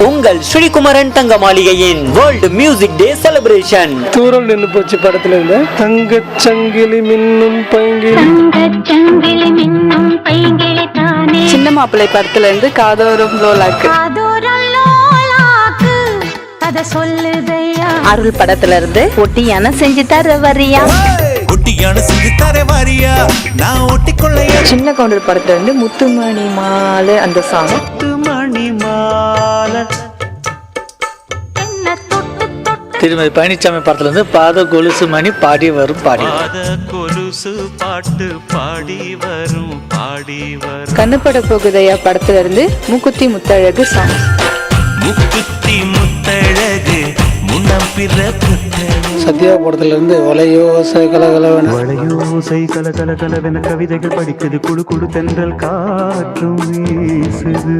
உங்கள் ஸ்ரீகுமரன் தங்க மாளிகையின் வேர்ல்ட் மியூசிக் டே செலிப்ரேஷன். தூரல் நின்று போச்சு படத்துல இருந்து தங்கச் சங்கிலி மின்னும் பைங்கிலி, சின்ன மாப்பிள்ளை படத்துல இருந்து காதோரம் லோலாக்கு, அருள் படத்துல இருந்து ஒட்டியான செஞ்சு தர வரியா, ஒட்டியான செஞ்சு தர வரியா, நான் ஒட்டிக்கொள்ளையா. சின்ன கவுண்டர் படத்துல இருந்து முத்துமணி மாலை அந்த சாங், முத்துமணி மாலை. திருமதி பழனிசாமி படத்துல இருந்து பாத கொலுசு மணி பாடி வரும் பாடி, பாத கொலுசு பாட்டு பாடி வரும் பாடி வரும். கண்ணுப்பட போகுதையா படத்துல இருந்து மூக்குத்தி முத்தழகு சாங், முக்குத்தி முத்தழகு முன்னம் பிறப்பு. சத்யா படத்துல இருந்து வளையோசை கலகலவன, வளையோசை கல கல கலவென கவிதைகள் படிக்குது, குழு குழு தென்றல் காற்றும் வீசுது.